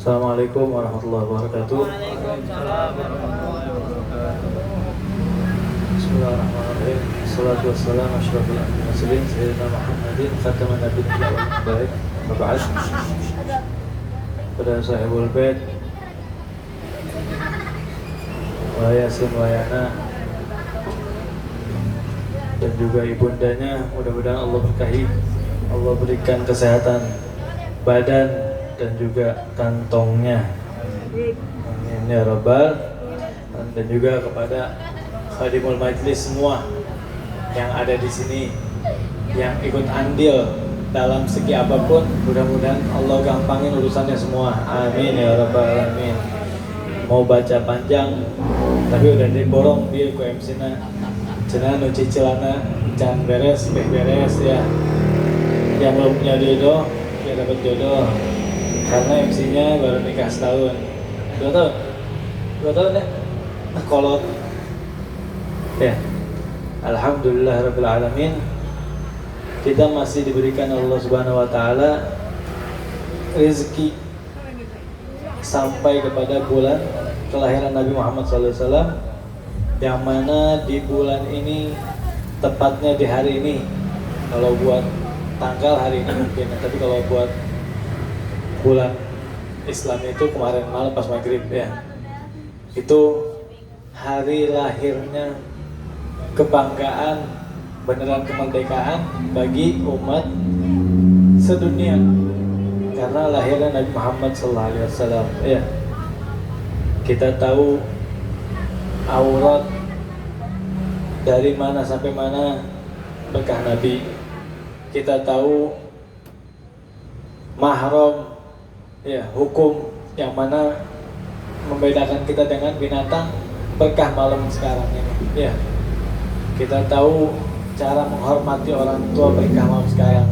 Assalamualaikum warahmatullahi wabarakatuh. Waalaikumsalam warahmatullahi wabarakatuh. Bismillahirrahmanirrahim. Assalatu wassalamu asyrafil anbiya'i wal mursalin sayyidina Muhammadin khataman nabiyyin wal baik. Wa ba'd. Pada sahibul bait wa yasin wa yana dan juga ibundanya, mudah-mudahan Allah berkahi, Allah berikan kesehatan badan dan juga kantongnya. Amin ya rabbal. Dan juga kepada khadimul majlis semua yang ada di sini, yang ikut andil dalam segi apapun, mudah-mudahan Allah gampangin urusannya semua. Amin ya rabbal alamin. Mau baca panjang tapi udah diborong dia ku MC-na. Cenah nu cicilana can beres ya. Yang belum punya jodoh ya dapat jodoh. Karena MC-nya baru nikah setahun. 2 tahun? 2 tahun ya? Kolot. Ya. Alhamdulillah rabbil alamin. Kita masih diberikan Allah Subhanahu wa taala rezeki sampai kepada bulan kelahiran Nabi Muhammad SAW, yang mana di bulan ini, tepatnya di hari ini, kalau buat tanggal hari ini mungkin, tapi kalau buat bulan Islam itu kemarin malam pas maghrib ya, itu hari lahirnya kebanggaan, beneran kemerdekaan bagi umat sedunia, karena lahirnya Nabi Muhammad SAW ya. Kita tahu aurat dari mana sampai mana berkah Nabi. Kita tahu mahram ya, hukum yang mana membedakan kita dengan binatang, berkah malam sekarang ini ya. Kita tahu cara menghormati orang tua, berkah malam sekarang.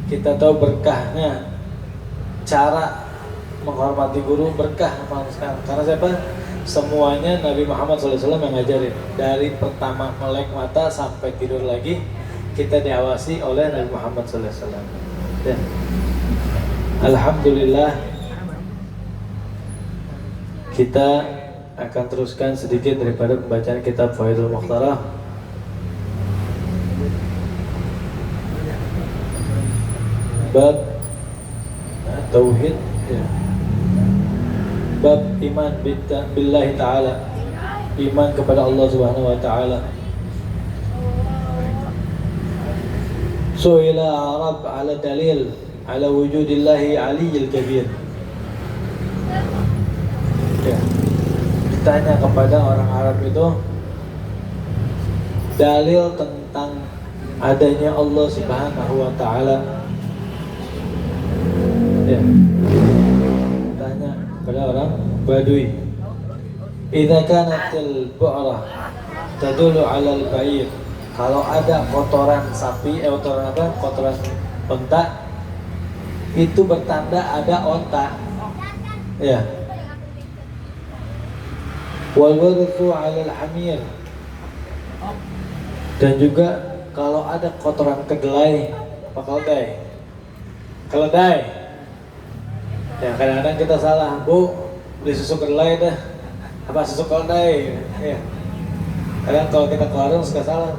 Kita tahu berkahnya cara menghormati guru, berkah malam sekarang. Karena siapa? Semuanya Nabi Muhammad SAW yang ngajarin. Dari pertama melek mata sampai tidur lagi, kita diawasi oleh Nabi Muhammad SAW ya. Alhamdulillah. Kita akan teruskan sedikit daripada pembacaan kitab Faidul Mukhtarah. Bab Tauhid ya. Bab iman billahi ta'ala, iman kepada Allah Subhanahu wa ta'ala. Su'ila Arab ala dalil ala wujudillahi aliyil kabir ya. Ditanya kepada orang Arab itu dalil tentang adanya Allah Subhanahu wa ta'ala ya. Tanya kepada orang Badui, idza kanatil bu'rah tadullu 'alal ba'ir, kalau ada kotoran sapi, kotoran apa? Kotoran onta, itu bertanda ada onta ya. Wal warithu 'alal hamir, dan juga kalau ada kotoran kedelai, apa keledai ya. Kadang-kadang kita salah, Bu, beli susu kedelai dah, apa susu keledai ya. Kadang kalau kita ke warung suka salah.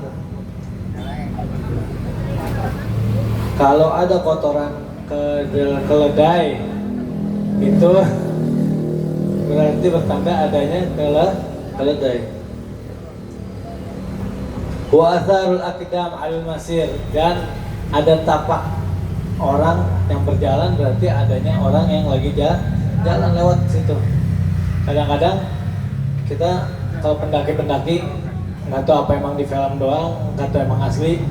Kalau ada kotoran keledai, itu berarti bertanda adanya keledai. Wa atharul aqdam 'alal masir, dan ada tapak orang yang berjalan, berarti adanya orang yang lagi jalan lewat situ. Kadang-kadang kita kalau pendaki nggak tahu apa emang di film doang, nggak tahu emang asli.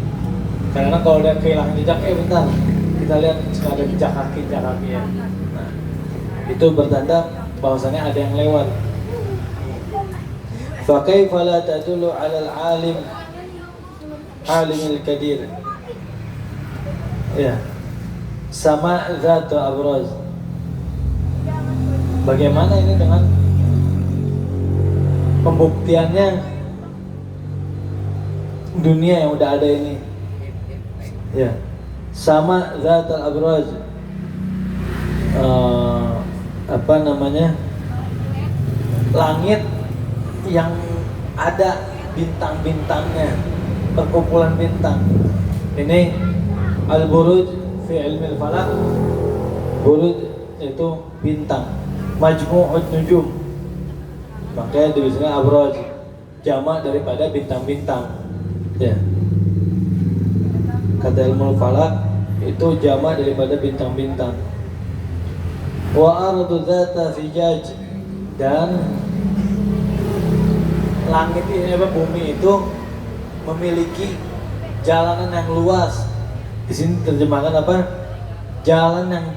Karena kalau udah kehilangan jejak, bentar, kita lihat suka ada jejak kaki ya. Nah, itu bertanda bahwasanya ada yang lewat. Fa kaifa la tadullu 'alal alimil qadir ya. Sama zatu abraz, bagaimana ini dengan pembuktiannya dunia yang udah ada ini ya. Sama zat al-abraz, apa namanya, langit yang ada bintang-bintangnya, perkumpulan bintang. Ini al-buruj fi ilmi al-falak. Buruj itu bintang, majmu'ud nujum, makanya tulisannya abraj, jamak daripada bintang-bintang ya. Kata ilmu falak itu jamak daripada bintang-bintang. Wa ardu dzata fijaj, dan langit ini apa, bumi itu memiliki jalanan yang luas. Di sini terjemahkan apa? Jalan yang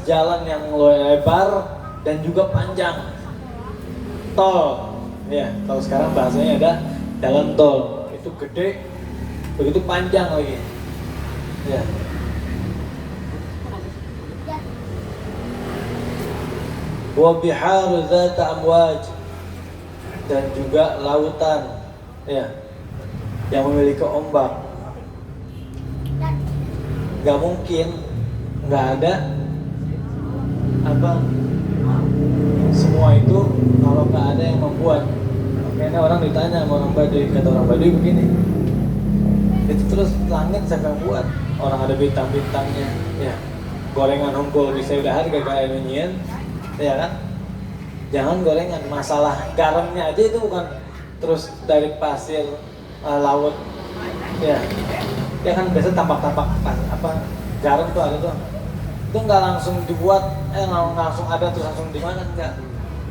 jalan yang lebar dan juga panjang. Tol, ya. Kalau sekarang bahasanya ada jalan tol, itu gede, begitu panjang lagi. Ya. Wa biharu dzata amwaj, dan juga lautan, ya, yang memiliki ombak. Gak mungkin nggak ada apa semua itu kalau nggak ada yang membuat. Makanya orang ditanya sama orang Baduy, kata orang Baduy begini, itu terus langit siapa yang buat? Orang ada bintang-bintangnya, ya. Gorengan hunkul bisa udah harga kayak nyian, ya kan? Jangan gorengan, masalah garamnya aja itu bukan terus dari pasir laut, ya. Ya kan biasa tampak-tampak apa garam tuh ada tuh. Itu nggak langsung dibuat, langsung ada terus langsung dimakan, enggak.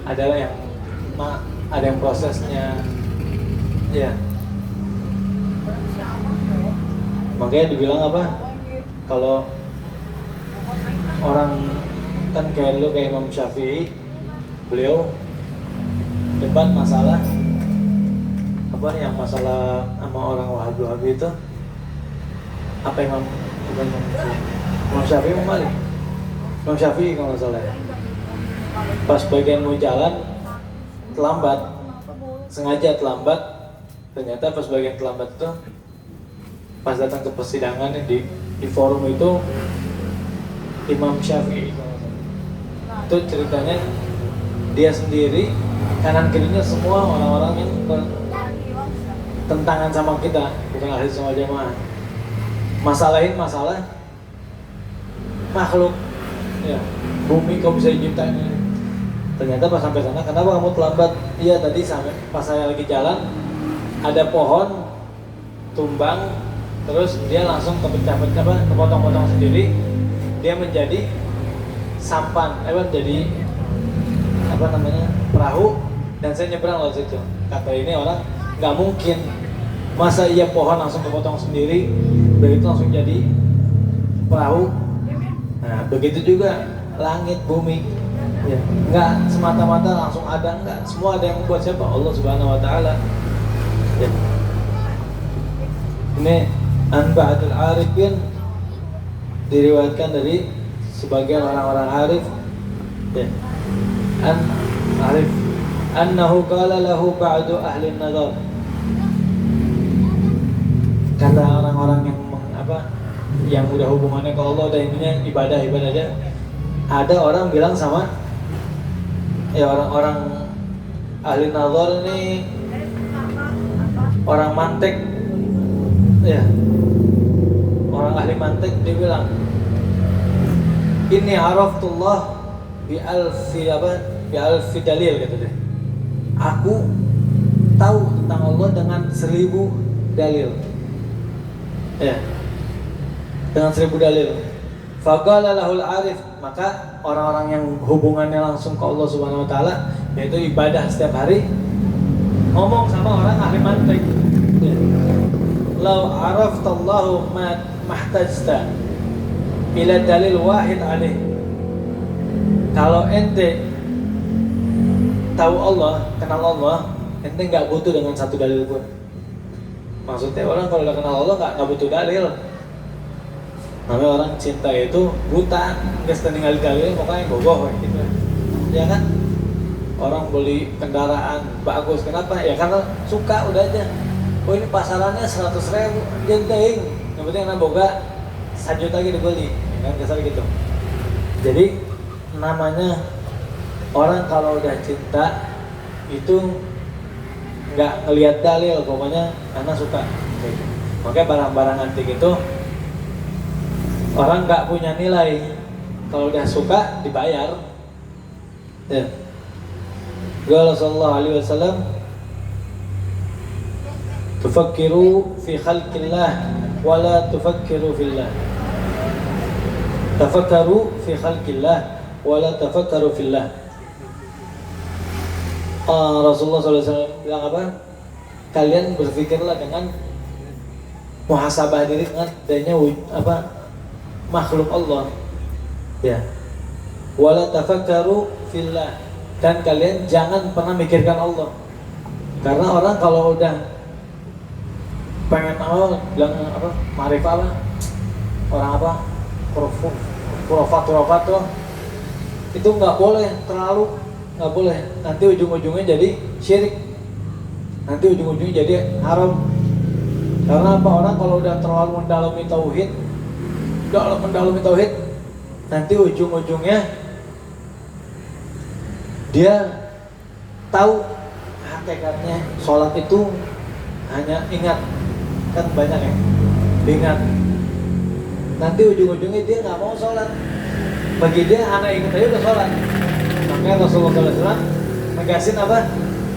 Ada yang prosesnya, ya. Makanya dibilang apa? Kalau orang kan kayak dulu kayak Imam Syafi'i, beliau debat masalah apa yang masalah sama orang Wahabi itu apa Imam Syafi'i Imam Malik. Imam Syafi'i kalau nggak salah. Pas bagian mau jalan terlambat, sengaja terlambat. Ternyata pas bagian terlambat itu, pas datang ke persidangan di forum itu Imam Syafi'i. Itu ceritanya dia sendiri, kanan kirinya semua orang-orang yang bertentangan sama kita, bukan ahli sunnah jamaah. Masalahin masalah makhluk, ya, bumi kau bisa diciptain. Ternyata pas sampai sana, kenapa kamu terlambat? Iya tadi sampai pas saya lagi jalan ada pohon tumbang, terus dia langsung kepecah-pecah, kepotong-potong sendiri, dia menjadi sampan, jadi apa namanya, perahu, dan saya nyebrang lewat situ. Kata ini orang, nggak mungkin, masa iya pohon langsung kepotong sendiri, begitu langsung jadi perahu. Nah begitu juga langit bumi, ya, nggak semata-mata langsung ada, nggak, semua ada yang membuat. Siapa? Allah Subhanahu Wa Taala. Ya. Ini an ba'dul arifin, diriwayatkan dari sebagian orang-orang arif, ya. An arif annahu qala lahu ba'du ahli nadhar, kata orang-orang yang udah hubungannya ke Allah dan intinya ibadah aja. Ada orang bilang sama orang-orang ahli nadhar ini, orang mantek, ya, orang ahli mantek, dia bilang inni araftullah bi alfi dalil, kata dia. Aku tahu tentang Allah dengan 1000 dalil, ya, dengan 1000 dalil. Faqala lahul arif, maka orang-orang yang hubungannya langsung ke Allah Subhanahu Wa Taala, yaitu ibadah setiap hari, ngomong sama orang ahli mantik, ya. Lau araftallahu mahtajta ila dalil wahid alaih. Kalau ente tahu Allah, kenal Allah, ente nggak butuh dengan satu dalil pun. Maksudnya orang kalau udah kenal Allah nggak butuh dalil. Namanya orang cinta itu buta, nggak setinggal dalil, pokoknya gogoh gitu, ya kan? Orang beli kendaraan bagus, kenapa? Ya karena suka, udah aja. Oh ini pasarannya 100.000, jenting. Yang penting anak boga 1 juta gitu dibeli, kan kasar gitu. Jadi namanya orang kalau udah cinta itu nggak ngelihat dalil, pokoknya anak suka. Makanya barang-barang antik itu orang nggak punya nilai, kalau udah suka dibayar. Ya. Qala sallallahu alaihi wasallam, tufakkiru fi khalqillah wa la tufakkiru fillah. Tafakkaru fi khalqillah wa la tafakkaru fillah. Rasulullah SAW bilang apa? Kalian berpikirlah dengan muhasabah diri dengan adanya apa makhluk Allah, ya. Wala tafakkaru fillah, dan kalian jangan pernah mikirkan Allah. Karena orang kalau udah pengen bilang apa ma'rifah apa orang apa kurafat itu nggak boleh terlalu, nggak boleh, nanti ujung-ujungnya jadi syirik, nanti ujung-ujungnya jadi haram. Karena apa, orang kalau udah terlalu mendalami tauhid, nanti ujung-ujungnya dia tahu hakikatnya sholat itu hanya ingat, kan banyak ya ingat, nanti ujung-ujungnya dia nggak mau sholat, bagi dia anak ingat aja udah sholat. Makanya Rasulullah SAW negasin apa?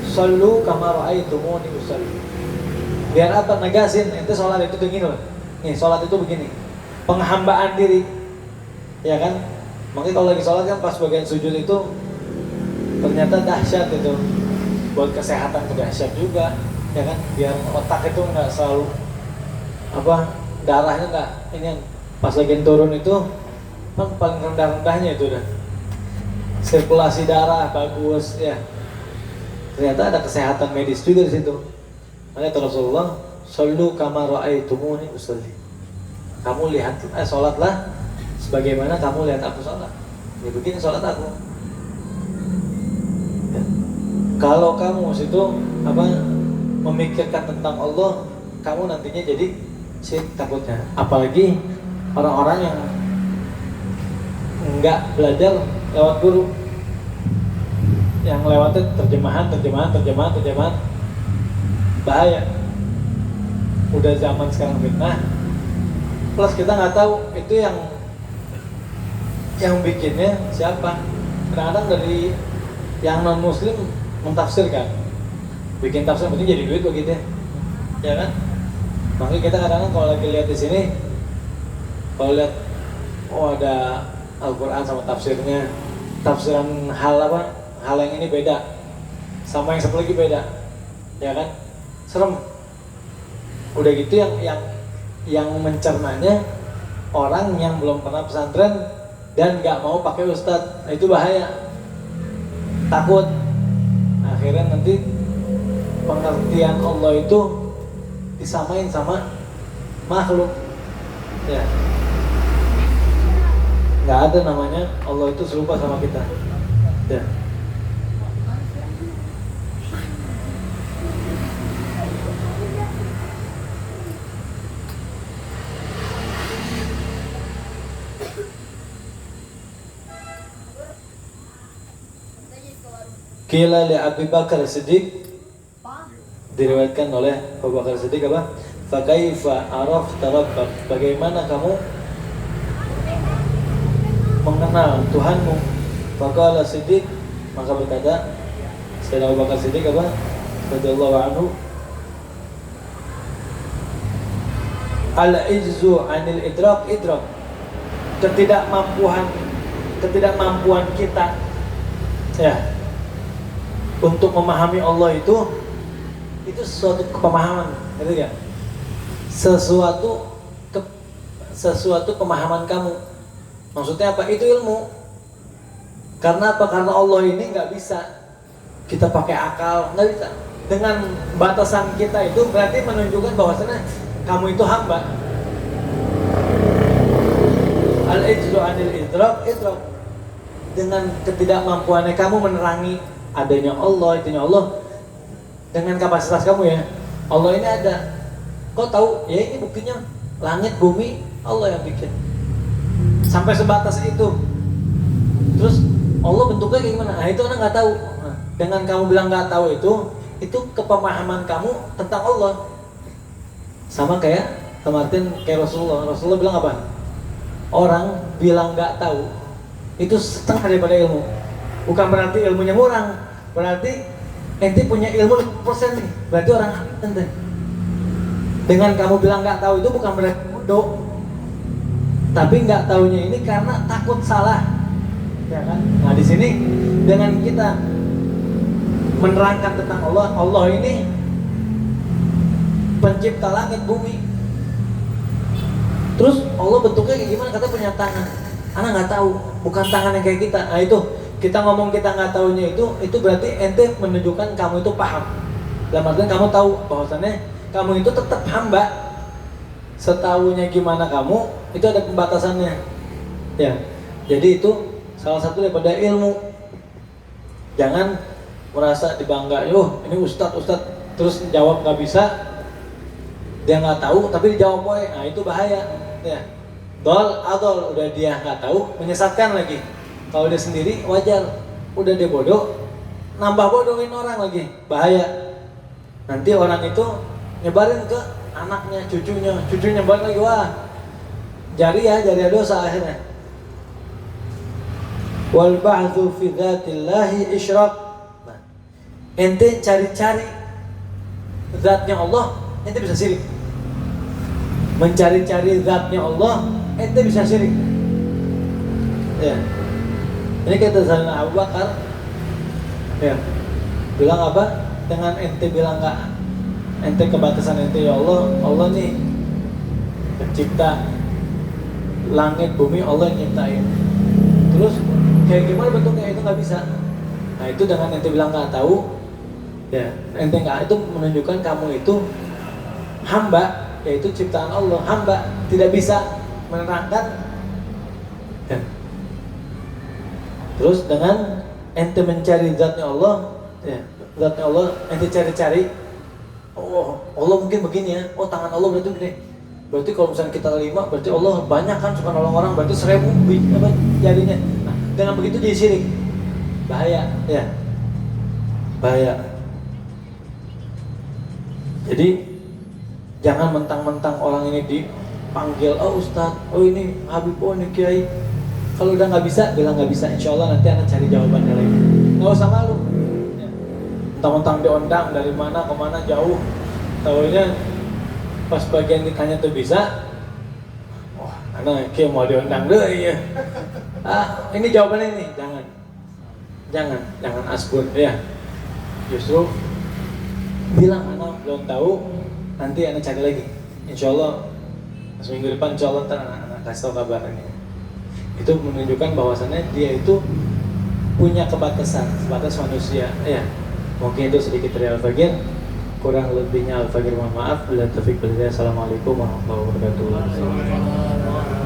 Shollu kama ra'aitumuni usolli. Biar apa negasin? Itu sholat itu begini loh. Nih sholat itu begini, penghambaan diri, ya kan? Makanya kalau lagi sholat kan pas bagian sujud itu ternyata dahsyat itu, buat kesehatan itu dahsyat juga, ya kan? Biar otak itu nggak selalu apa darahnya nggak ini yang pas bagian turun itu kan paling rendah-rendahnya itu udah sirkulasi darah bagus, ya. Ternyata ada kesehatan medis juga di situ. Makanya Rasulullah, "Shollu kama ra'aitumuni usolli." Kamu lihat, sholatlah sebagaimana kamu lihat aku sholat. Ya begini sholat aku. Ya. Kalau kamu situ apa memikirkan tentang Allah, kamu nantinya jadi syirik takutnya. Apalagi orang-orang yang enggak belajar lewat guru, yang lewatnya terjemahan, bahaya. Udah zaman sekarang fitnah, plus kita nggak tahu itu yang bikinnya siapa. Kadang-kadang dari yang non muslim mentafsirkan, bikin tafsir penting jadi duit begitu, ya kan? Makanya kita kadang-kadang kalau lagi lihat di sini, kalau lihat ada Al-Quran sama tafsirnya, tafsiran hal yang ini beda sama yang satu lagi beda, ya kan? Serem. Udah gitu yang mencernanya orang yang belum pernah pesantren dan nggak mau pakai ustadz, nah itu bahaya. Takut akhirnya nanti pengertian Allah itu disamain sama makhluk, ya. Nggak ada namanya Allah itu serupa sama kita, ya. Qila li Abi Bakar Siddiq, diriwayatkan oleh Abu Bakar Siddiq apa? Fa kaifa arafta rabbak, bagaimana kamu mengenal Tuhanmu? Faqala Siddiq, maka berkata Sayyidina Abu Bakar Siddiq apa? Radhiyallahu anhu, al-izzu 'anil idrak, ketidakmampuan kita, ya, untuk memahami Allah itu sesuatu kepemahaman, gitu ya? Sesuatu pemahaman kamu. Maksudnya apa? Itu ilmu. Karena apa? Karena Allah ini nggak bisa kita pakai akal, nggak bisa. Dengan batasan kita itu berarti menunjukkan bahwasanya kamu itu hamba. Al-ijzu 'anil idrak. Dengan ketidakmampuannya kamu menerangi adanya Allah, itunya Allah, dengan kapasitas kamu, ya. Allah ini ada. Kau tahu? Ya ini buktinya, langit, bumi, Allah yang bikin. Sampai sebatas itu. Terus Allah bentuknya kayak gimana? Nah itu anak nggak tahu. Nah, dengan kamu bilang nggak tahu itu kepemahaman kamu tentang Allah. Sama kayak Martin kayak Rasulullah. Rasulullah bilang apa? Orang bilang nggak tahu itu setengah daripada ilmu. Bukan berarti ilmunya kurang, berarti ente punya ilmu 50% nih. Berarti orang ente. Dengan kamu bilang nggak tahu itu bukan berarti bodoh, tapi nggak taunya ini karena takut salah, ya kan? Nah di sini dengan kita menerangkan tentang Allah, Allah ini pencipta langit bumi. Terus Allah bentuknya kayak gimana? Kata punya tangan. Anak nggak tahu, bukan tangan yang kayak kita. Nah itu kita ngomong kita nggak taunya itu berarti ente menunjukkan kamu itu paham. Dalam artian kamu tahu bahwasannya kamu itu tetap hamba. Setahunya gimana kamu itu ada pembatasannya. Ya, jadi itu salah satu daripada ilmu. Jangan merasa dibangga, ini ustadz terus jawab nggak bisa, dia nggak tahu tapi dijawab boy, nah itu bahaya. Ya, adol udah dia nggak tahu, menyesatkan lagi. Kalau dia sendiri wajar, udah dia bodoh, nambah bodohin orang lagi, bahaya. Nanti orang itu nyebarin ke anaknya, cucunya balik lagi, wah jari dosa akhirnya. Wal ba'dhu fi dzatillahi isyraq. Nah, ente cari-cari zatnya Allah, ente bisa syirik. Mencari-cari zatnya Allah, ente bisa syirik. Ya. Ini kata Sayyidina Abu Bakar, ya, bilang apa? Dengan ente bilang nggak, ente kebatasan ente ya Allah, Allah nih pencipta langit bumi, Allah yang nyiptain. Terus kayak gimana bentuknya itu nggak bisa. Nah itu dengan ente bilang nggak tahu, ya ente nggak, itu menunjukkan kamu itu hamba, yaitu ciptaan Allah, hamba tidak bisa menerangkan. Ya. Terus dengan ente mencari zatnya Allah, ya, zatnya Allah ente cari-cari, oh Allah mungkin begini ya, oh tangan Allah berarti gede. Berarti kalau misalnya kita 5, berarti Allah banyak kan, suka nolong orang, berarti 1000 apa jadinya. Nah, dengan begitu jadi syirik, bahaya, ya, bahaya. Jadi jangan mentang-mentang orang ini dipanggil, oh Ustadz, oh ini Habib, oh ini Kiai. Kalau udah nggak bisa, bilang nggak bisa. Insya Allah nanti anak cari jawabannya lagi. Nggak usah malu. Ya. Mentang-mentang diundang dari mana ke mana jauh, tahunya pas bagian ditanya tuh bisa. Wah, anak Kiai mau diundang deh ya. Ini jawabannya ini. Jangan asbun ya. Justru bilang anak belum tahu, nanti anak cari lagi. Insya Allah seminggu depan insya Allah anak kasih tahu kabarnya. Itu menunjukkan bahwasannya dia itu punya kebatasan, sebatas manusia. Ya, mungkin itu sedikit dari Al-Fagir. Kurang lebihnya Al-Fagir mohon maaf. Bila taufiq wal hidayah. Assalamualaikum warahmatullahi wabarakatuh.